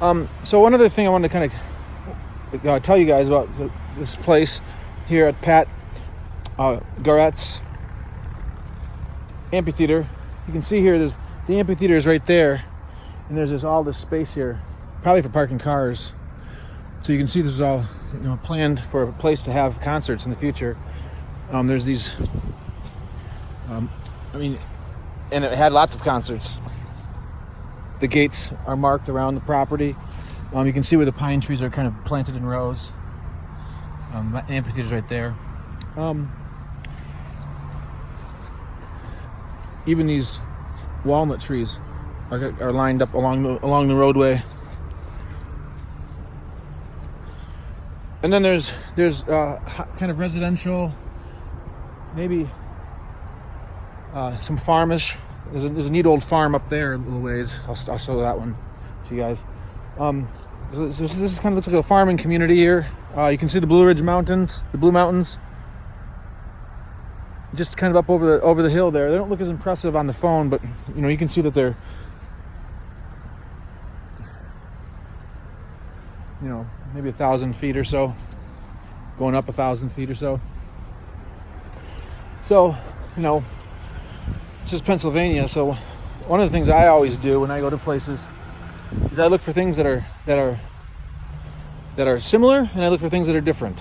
So one other thing I wanted to kind of tell you guys about this place here at Garrett's Amphitheater. You can see here, the amphitheater is right there, and there's all this space here, probably for parking cars. So you can see this is all planned for a place to have concerts in the future. There's these, and it had lots of concerts. The gates are marked around the property. You can see where the pine trees are kind of planted in rows. The amphitheater's right there. Even these walnut trees are lined up along the roadway. And then there's kind of residential, maybe some farmish. There's a neat old farm up there a little ways. I'll show that one to you guys. This kind of looks like a farming community here. You can see the Blue Mountains, just kind of up over the hill there. They don't look as impressive on the phone, but you can see that they're maybe 1,000 feet or so, going up 1,000 feet or so. So this is Pennsylvania. So one of the things I always do when I go to places is I look for things that are similar, and I look for things that are different.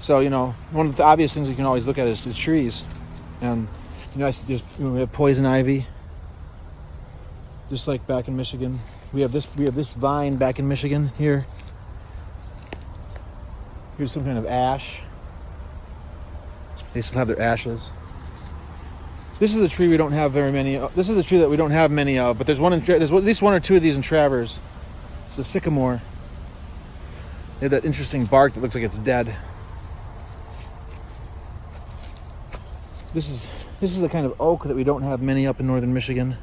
So one of the obvious things you can always look at is trees, and we have poison ivy, just like back in Michigan. We have this vine back in Michigan here. Here's some kind of ash. They still have their ashes. This is a tree we don't have very many of. This is a tree that we don't have many of, but there's at least one or two of these in Travers. It's a sycamore. They have that interesting bark that looks like it's dead. This is a kind of oak that we don't have many up in northern Michigan.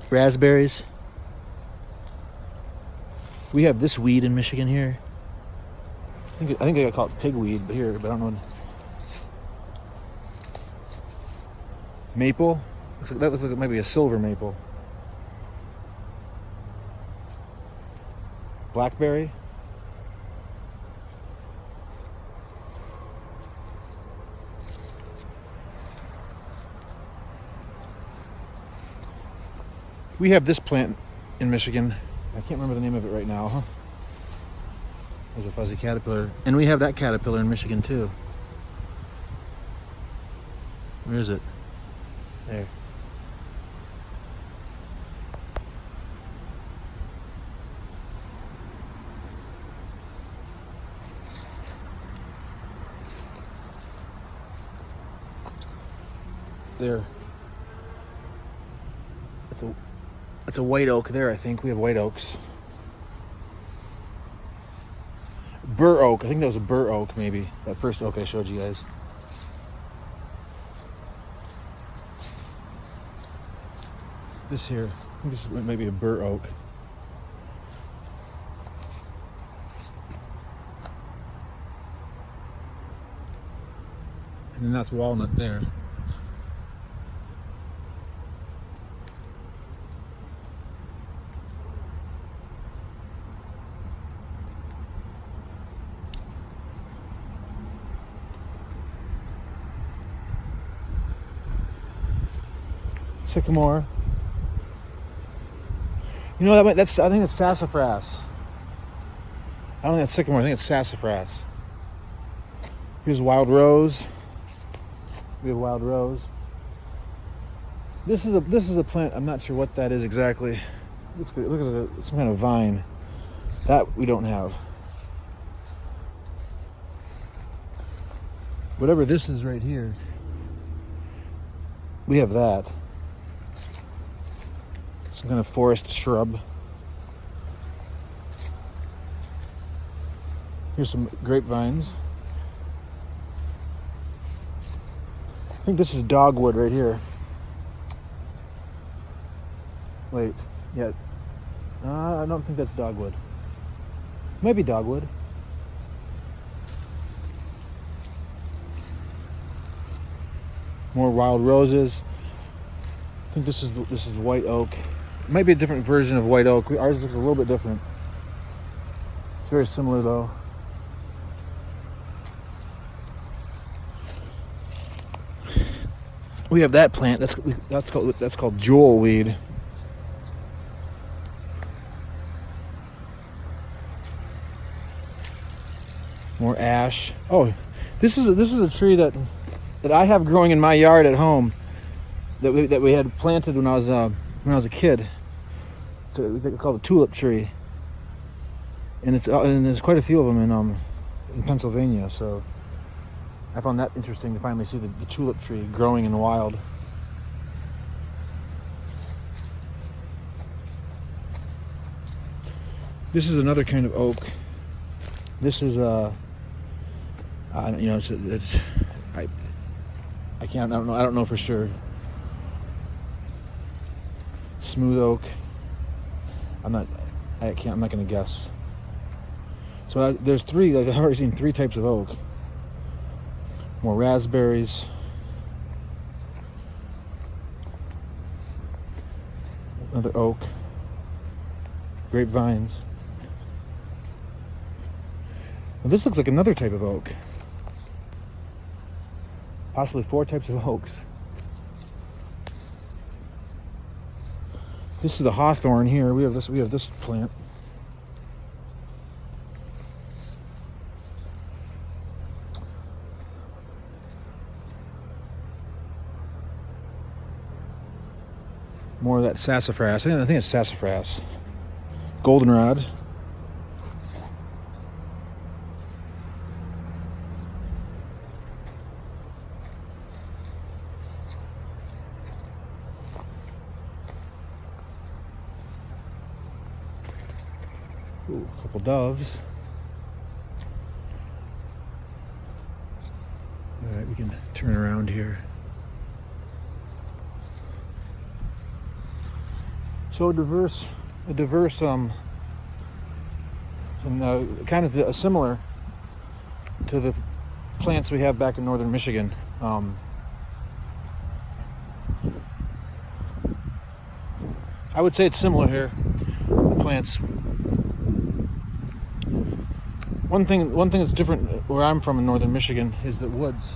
Raspberries. We have this weed in Michigan here. I think I call it pigweed, but I don't know. Maple. That looks like it might be a silver maple. Blackberry. We have this plant in Michigan. I can't remember the name of it right now. There's a fuzzy caterpillar. And we have that caterpillar in Michigan too. Where is it? There. There. That's a white oak there, I think. We have white oaks. Bur oak. I think that was a bur oak, maybe. That first oak I showed you guys. This here, I think this is maybe a bur oak. And then that's walnut there. Sycamore. I think it's sassafras. I don't think that's sycamore. I think it's sassafras. Here's wild rose. We have wild rose. This is a plant. I'm not sure what that is exactly. Looks like some kind of vine. That we don't have. Whatever this is right here, we have that. Some kind of forest shrub. Here's some grapevines. I think this is dogwood right here. Wait, yeah. I don't think that's dogwood. Maybe dogwood. More wild roses. I think this is white oak. It might be a different version of white oak. Ours looks a little bit different. It's very similar though. We have that plant. That's called jewel weed. More ash. Oh, this is a tree that I have growing in my yard at home. That we had planted when I was a kid. It's called a tulip tree, and there's quite a few of them in Pennsylvania. So I found that interesting to finally see the tulip tree growing in the wild. This is another kind of oak. This is I don't know for sure. Smooth oak. I'm not going to guess. So there's three. I've already seen three types of oak. More raspberries. Another oak. Grapevines. Well, this looks like another type of oak. Possibly four types of oaks. This is the hawthorn here. We have this plant. More of that sassafras. I think it's sassafras. Goldenrod. Ooh, a couple doves. All right, we can turn around here. So diverse, and kind of similar to the plants we have back in northern Michigan. I would say it's similar here. The plants. One thing that's different where I'm from in northern Michigan is the woods.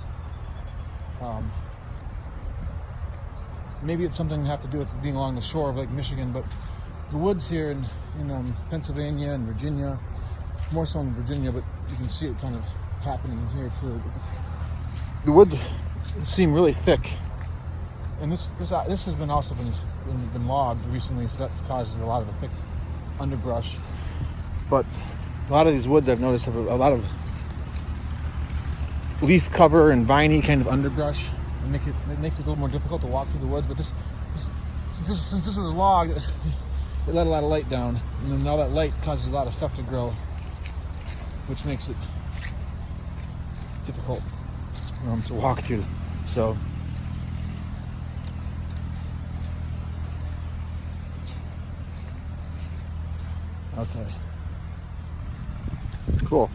Maybe it's something to have to do with being along the shore of Lake Michigan, but the woods here in Pennsylvania and Virginia, more so in Virginia, but you can see it kind of happening here too. The woods seem really thick, and this has been also been logged recently, so that causes a lot of a thick underbrush. But a lot of these woods I've noticed have a lot of leaf cover and viney kind of underbrush. It makes it a little more difficult to walk through the woods, but since this was logged, it let a lot of light down, and then all that light causes a lot of stuff to grow, which makes it difficult to walk through. So okay, cool.